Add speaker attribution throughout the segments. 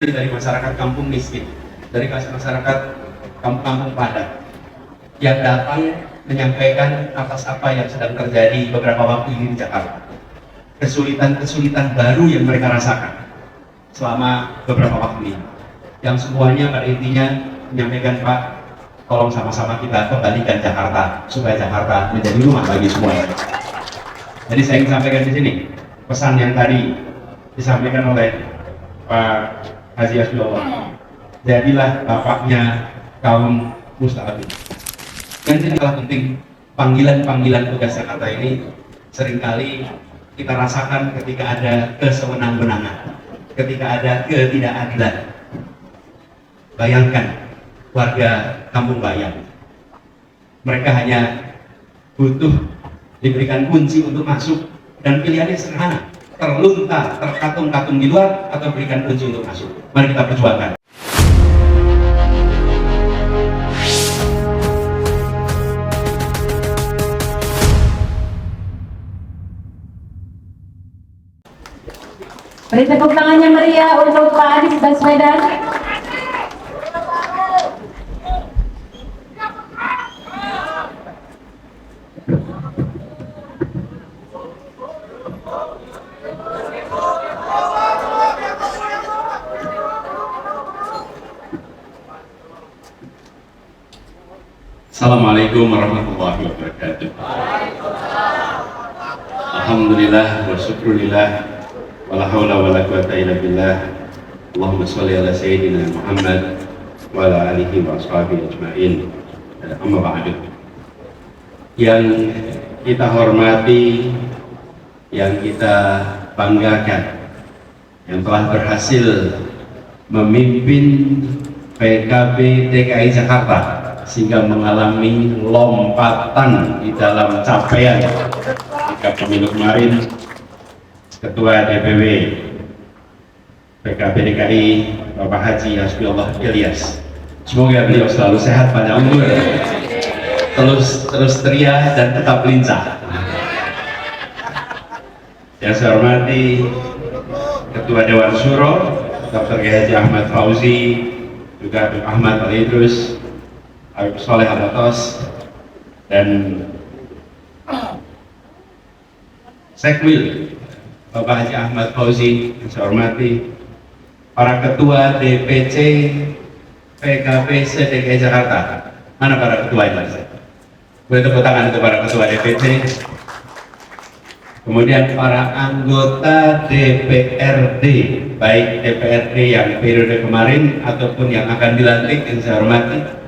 Speaker 1: dari masyarakat kampung miskin, dari masyarakat kampung-kampung padat yang datang menyampaikan atas apa yang sedang terjadi beberapa waktu ini di Jakarta, kesulitan-kesulitan baru yang mereka rasakan selama beberapa waktu ini, yang semuanya pada intinya menyampaikan, Pak, tolong sama-sama kita kembalikan Jakarta supaya Jakarta menjadi rumah bagi semuanya. Jadi saya ingin sampaikan di sini pesan yang tadi disampaikan oleh Pak Haji Hasbullah, jadilah bapaknya kaum musta'abin. Yang ini adalah penting, panggilan-panggilan tugas Jakarta ini seringkali kita rasakan ketika ada kesewenang-wenangan, ketika ada ketidakadilan. Bayangkan warga Kampung Bayam, mereka hanya butuh diberikan kunci untuk masuk dan pilihannya sederhana, terluntar, terkatung-katung di luar atau berikan kunci untuk masuk. Mari kita perjuangkan.
Speaker 2: Beri tepuk tangannya meriah untuk Pak Anies Baswedan.
Speaker 1: Assalamualaikum warahmatullahi wabarakatuh. Alhamdulillah wa syukurillah wala haula wala quwata illa billah. Allahumma sholli ala sayyidina Muhammad wa ala alihi wa ashabihi ajma'in. Amma ba'du. Yang kita hormati, yang kita banggakan, yang telah berhasil memimpin PKB DKI Jakarta sehingga mengalami lompatan di dalam capaian ketika pemilu kemarin. Ketua DPW PKB DKI Bapak Haji Hasbullah Ilyas, semoga beliau selalu sehat, panjang umur, terus ceria dan tetap lincah. Yang saya hormati Ketua Dewan Syuro Dr. Haji Ahmad Fauzi, juga Habib Ahmad Al Idrus, Habib Soleh Al-Atos, dan Sekwil Bapak Haji Ahmad Fauzi. Yang saya hormati para ketua DPC PKB se-DKI Jakarta. Mana para ketua ini? Boleh tepuk tangan untuk para ketua DPC. Kemudian para anggota DPRD, baik DPRD yang periode kemarin ataupun yang akan dilantik, yang saya hormati,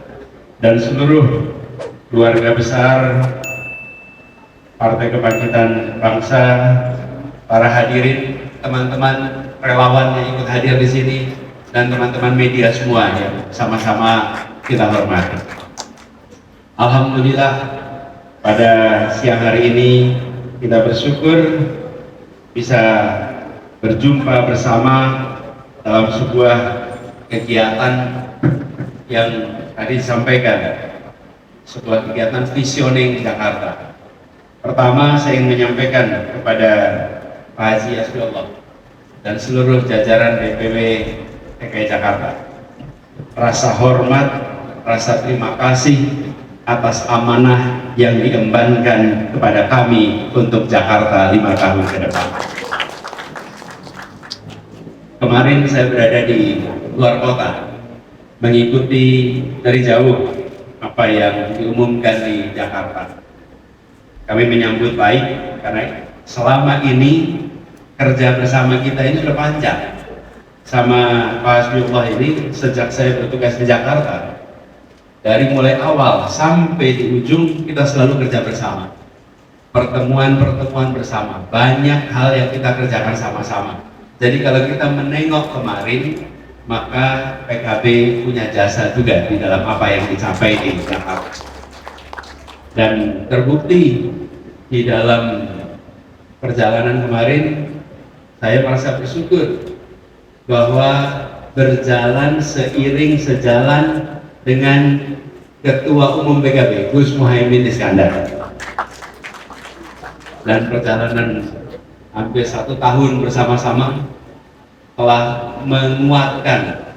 Speaker 1: dan seluruh keluarga besar Partai Kebangkitan Bangsa, para hadirin, teman-teman relawan yang ikut hadir di sini, dan teman-teman media semua yang sama-sama kita hormati. Alhamdulillah, pada siang hari ini kita bersyukur bisa berjumpa bersama dalam sebuah kegiatan yang tadi disampaikan, sebuah kegiatan visioning Jakarta. Pertama, saya ingin menyampaikan kepada Pak Haji Hasbullah dan seluruh jajaran DPW DKI Jakarta rasa hormat, rasa terima kasih atas amanah yang diembankan kepada kami untuk Jakarta 5 tahun ke depan. Kemarin saya berada di luar kota, mengikuti dari jauh apa yang diumumkan di Jakarta. Kami menyambut baik karena selama ini kerja bersama kita ini sudah panjang. Sama Pak Hasbullah ini sejak saya bertugas di Jakarta, dari mulai awal sampai di ujung kita selalu kerja bersama, pertemuan-pertemuan bersama, banyak hal yang kita kerjakan sama-sama. Jadi kalau kita menengok kemarin, maka PKB punya jasa juga di dalam apa yang dicapai di Jakarta. Dan terbukti di dalam perjalanan kemarin, saya merasa bersyukur bahwa berjalan seiring sejalan dengan Ketua Umum PKB Gus Muhaimin Iskandar, dan perjalanan hampir 1 tahun bersama-sama telah menguatkan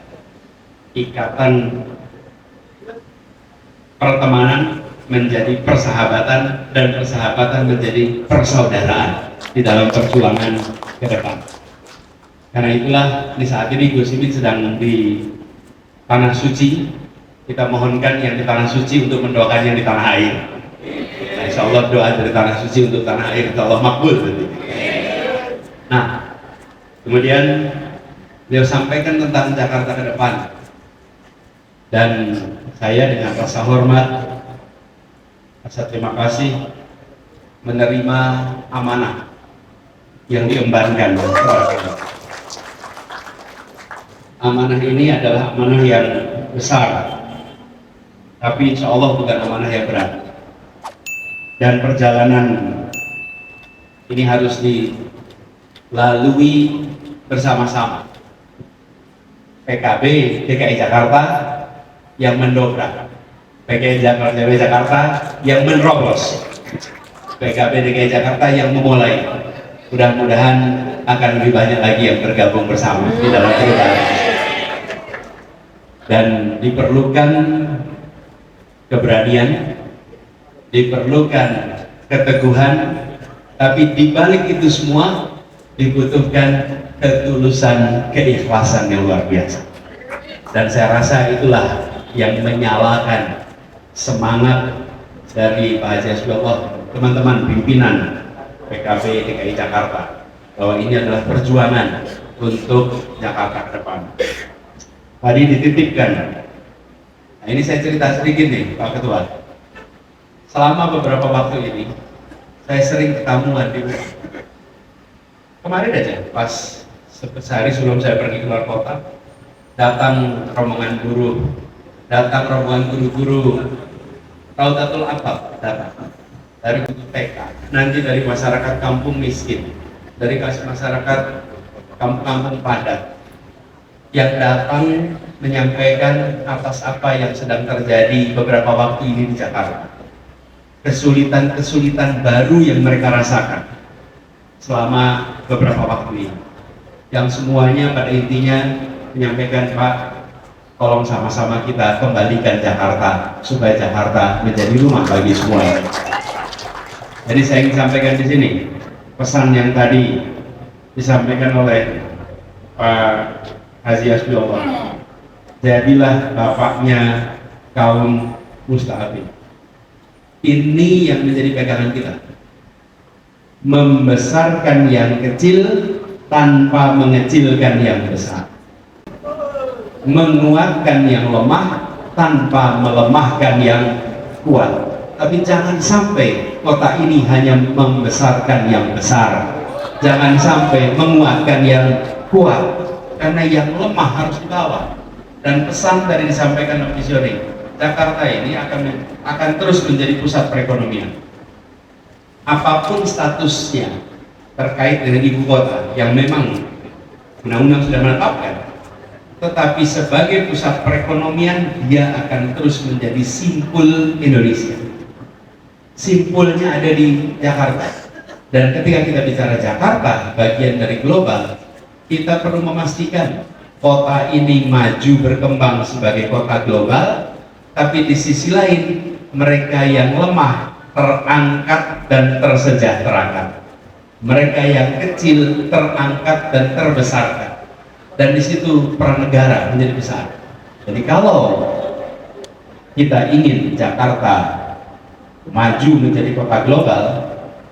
Speaker 1: ikatan pertemanan menjadi persahabatan dan persahabatan menjadi persaudaraan di dalam perjuangan ke depan. Karena itulah di saat ini Gus Imin sedang di tanah suci. Kita mohonkan yang di tanah suci untuk mendoakan yang di tanah air. Nah, insya Allah doa dari tanah suci untuk tanah air insya Allah makbul. Nah, kemudian beliau sampaikan tentang Jakarta ke depan, dan saya dengan rasa hormat, rasa terima kasih menerima amanah yang diembankan. Amanah ini adalah amanah yang besar, tapi insya Allah bukan amanah yang berat. Dan perjalanan ini harus dilalui bersama-sama. PKB DKI Jakarta yang mendobrak, PKB Jakarta yang menerobos, PKB DKI Jakarta yang memulai. Mudah-mudahan akan lebih banyak lagi yang bergabung bersama di dalam perubahan. Dan diperlukan keberanian, diperlukan keteguhan, tapi di balik itu semua dibutuhkan ketulusan, keikhlasan yang luar biasa. Dan saya rasa itulah yang menyalakan semangat dari Pak Haji Hasbullah, teman-teman pimpinan PKB DKI Jakarta, bahwa ini adalah perjuangan untuk Jakarta ke depan. Tadi dititipkan, nah ini saya cerita sedikit nih Pak Ketua. Selama beberapa waktu ini saya sering ketemuan di rumah. Kemarin aja pas sehari sebelum saya pergi keluar kota, datang rombongan guru, datang rombongan guru-guru Raudatul Atfal, datang dari guru TK, nanti dari masyarakat kampung miskin, dari masyarakat kampung-kampung padat, yang datang menyampaikan atas apa yang sedang terjadi beberapa waktu ini di Jakarta, kesulitan-kesulitan baru yang mereka rasakan selama beberapa waktu ini, yang semuanya pada intinya menyampaikan, Pak, tolong sama-sama kita kembalikan Jakarta supaya Jakarta menjadi rumah bagi semuanya. Jadi saya ingin sampaikan di sini pesan yang tadi disampaikan oleh Pak Haji Hasbullah, jadilah bapaknya kaum musta'afin. Ini yang menjadi pegangan kita, membesarkan yang kecil tanpa mengecilkan yang besar, menguatkan yang lemah tanpa melemahkan yang kuat. Tapi jangan sampai kota ini hanya membesarkan yang besar, jangan sampai menguatkan yang kuat, karena yang lemah harus dibawa. Dan pesan tadi disampaikan oleh visioner, Jakarta ini akan terus menjadi pusat perekonomian. Apapun statusnya terkait dengan ibu kota yang memang undang-undang sudah menetapkan, tetapi sebagai pusat perekonomian dia akan terus menjadi simpul Indonesia. Simpulnya ada di Jakarta. Dan ketika kita bicara Jakarta, bagian dari global, kita perlu memastikan kota ini maju berkembang sebagai kota global, tapi di sisi lain mereka yang lemah terangkat dan tersejahterakan, mereka yang kecil terangkat dan terbesarkan, dan di situ peran negara menjadi besar. Jadi kalau kita ingin Jakarta maju menjadi kota global,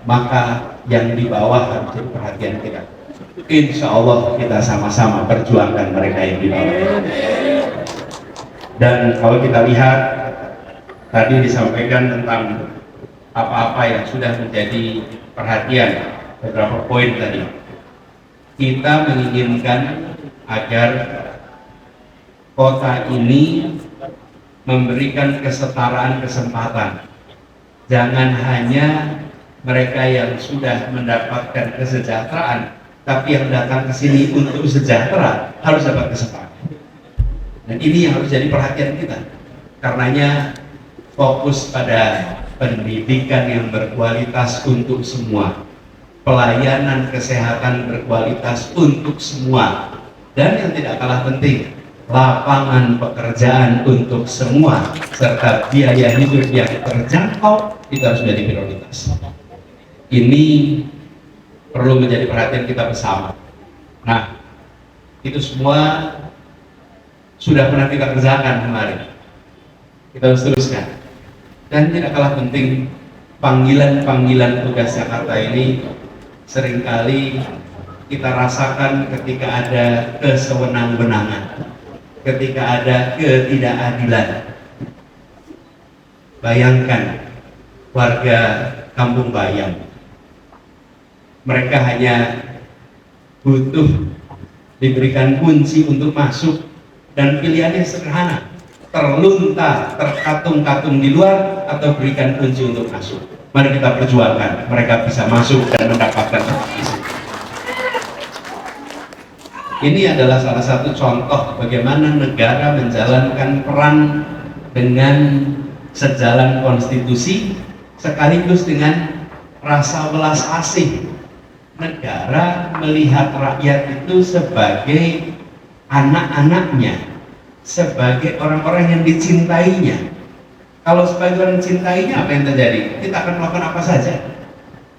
Speaker 1: maka yang di bawah harus jadi perhatian kita. Insya Allah kita sama-sama perjuangkan mereka yang di bawah. Dan kalau kita lihat tadi disampaikan tentang apa-apa yang sudah menjadi perhatian, beberapa poin tadi, kita menginginkan agar kota ini memberikan kesetaraan kesempatan. Jangan hanya mereka yang sudah mendapatkan kesejahteraan, tapi yang datang ke sini untuk sejahtera harus dapat kesempatan. Dan ini yang harus jadi perhatian kita. Karenanya fokus pada pendidikan yang berkualitas untuk semua, pelayanan kesehatan berkualitas untuk semua, Dan yang tidak kalah penting, lapangan pekerjaan untuk semua serta biaya hidup yang terjangkau itu harus menjadi prioritas. Ini perlu menjadi perhatian kita bersama. Nah, itu semua sudah pernah kita kerjakan kemarin. Kita harus teruskan. Dan tidak kalah penting, panggilan-panggilan tugas Jakarta ini seringkali kita rasakan ketika ada kesewenang-wenangan, ketika ada ketidakadilan. Bayangkan warga Kampung Bayam, mereka hanya butuh diberikan kunci untuk masuk dan pilihannya sederhana, terlunta, terkatung-katung di luar atau berikan kunci untuk masuk. Mari kita perjuangkan mereka bisa masuk dan mendapatkan itu. Ini adalah salah satu contoh bagaimana negara menjalankan peran dengan sejalan konstitusi sekaligus dengan rasa welas asih. Negara melihat rakyat itu sebagai anak-anaknya, sebagai orang-orang yang dicintainya. Kalau sebagai orang dicintainya, apa yang terjadi? Kita akan melakukan apa saja.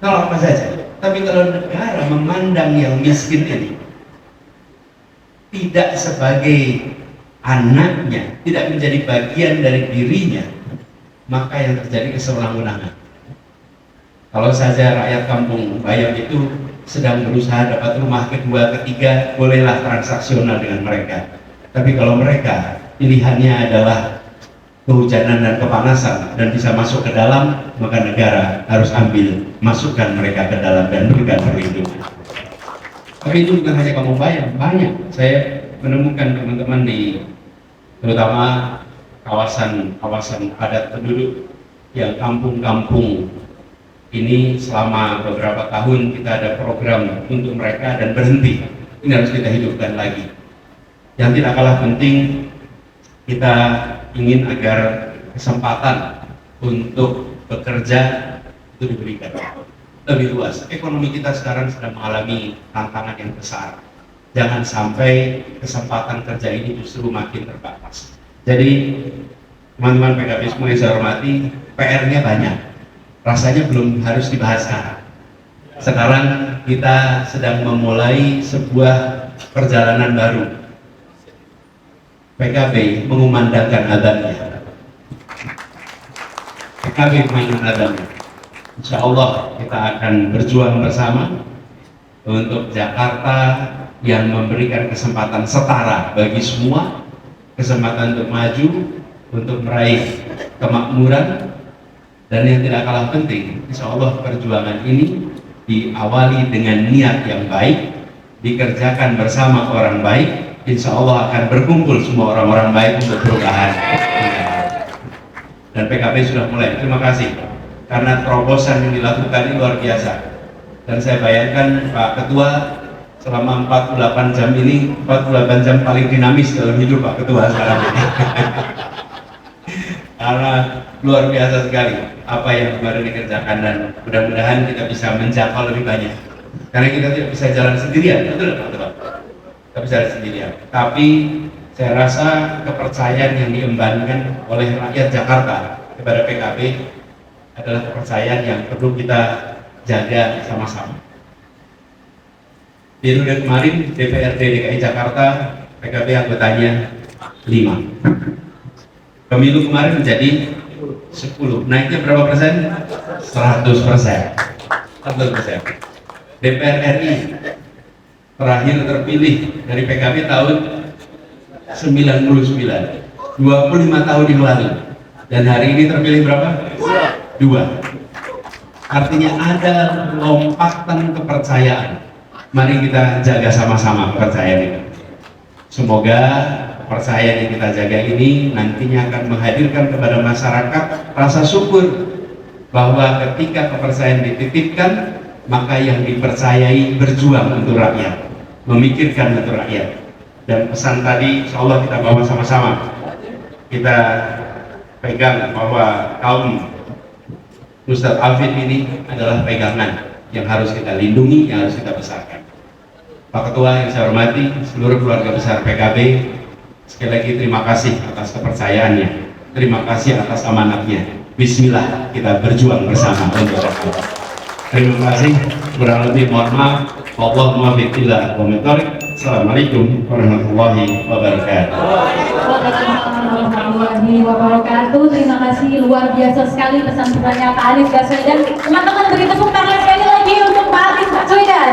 Speaker 1: Kalau apa saja. Tapi kalau negara memandang yang miskin ini tidak sebagai anaknya, tidak menjadi bagian dari dirinya, maka yang terjadi kesewenang-wenangan. Kalau saja rakyat Kampung Bayam itu sedang berusaha dapat rumah kedua, ketiga, bolehlah transaksional dengan mereka. Tapi kalau mereka pilihannya adalah kehujanan dan kepanasan dan bisa masuk ke dalam, maka negara harus ambil, masukkan mereka ke dalam dan berikan perlindungan. Tapi itu bukan hanya Kampung Bayam, banyak. Saya menemukan teman-teman di terutama kawasan padat penduduk yang kampung-kampung ini selama beberapa tahun kita ada program untuk mereka dan berhenti. Ini harus kita hidupkan lagi. Yang tidak kalah penting, kita ingin agar kesempatan untuk bekerja itu diberikan lebih luas. Ekonomi kita sekarang sedang mengalami tantangan yang besar. Jangan sampai kesempatan kerja ini justru makin terbatas. Jadi teman-teman PKB semua yang saya hormati, PR-nya banyak. Rasanya belum harus dibahas sekarang. Sekarang kita sedang memulai sebuah perjalanan baru. PKB mengumandangkan adanya. PKB mengumandangkan adanya. Insya Allah kita akan berjuang bersama untuk Jakarta yang memberikan kesempatan setara bagi semua, kesempatan untuk maju, untuk meraih kemakmuran, dan yang tidak kalah penting, insya Allah perjuangan ini diawali dengan niat yang baik, dikerjakan bersama orang baik, insya Allah akan berkumpul semua orang-orang baik untuk perubahan. Dan PKB sudah mulai, terima kasih karena terobosan yang dilakukan ini luar biasa. Dan saya bayangkan Pak Ketua selama 48 jam ini, 48 jam paling dinamis dalam hidup Pak Ketua sekarang ini. Karena luar biasa sekali apa yang kemarin dikerjakan, dan mudah-mudahan kita bisa menjangkau lebih banyak. Karena kita tidak bisa jalan sendirian, betul Pak Ketua? Kita bisa jalan sendirian. Tapi saya rasa kepercayaan yang diembankan oleh rakyat Jakarta kepada PKB adalah kepercayaan yang perlu kita jaga sama-sama. Periode kemarin DPRD DKI Jakarta PKB anggotanya 5. Pemilu kemarin menjadi 10. Naiknya berapa persen? 100%. 100%. DPR RI terakhir terpilih dari PKB tahun 99, 25 tahun yang lalu. Dan hari ini terpilih berapa? 2. Artinya ada lompatan kepercayaan. Mari kita jaga sama-sama kepercayaan itu. Semoga kepercayaan yang kita jaga ini nantinya akan menghadirkan kepada masyarakat rasa syukur bahwa ketika kepercayaan dititipkan, maka yang dipercayai berjuang untuk rakyat, memikirkan untuk rakyat. Dan pesan tadi insya Allah kita bawa sama-sama, kita pegang bahwa kaum Ustadz Afid ini adalah pegangan yang harus kita lindungi, yang harus kita besarkan. Pak Ketua yang saya hormati, seluruh keluarga besar PKB, sekali lagi terima kasih atas kepercayaannya, terima kasih atas amanatnya. Bismillah, kita berjuang bersama untuk rakyat. Terima kasih, kurang lebih mohon maaf. Allahumma biqillah wa mitorik. Assalamualaikum warahmatullahi wabarakatuh.
Speaker 2: Waalaikumsalam warahmatullahi wabarakatuh. Terima kasih, luar biasa sekali pesan-pesannya Pak Anies Baswedan. Teman-teman beri tepuk tangan sekali lagi untuk Pak Anies Baswedan.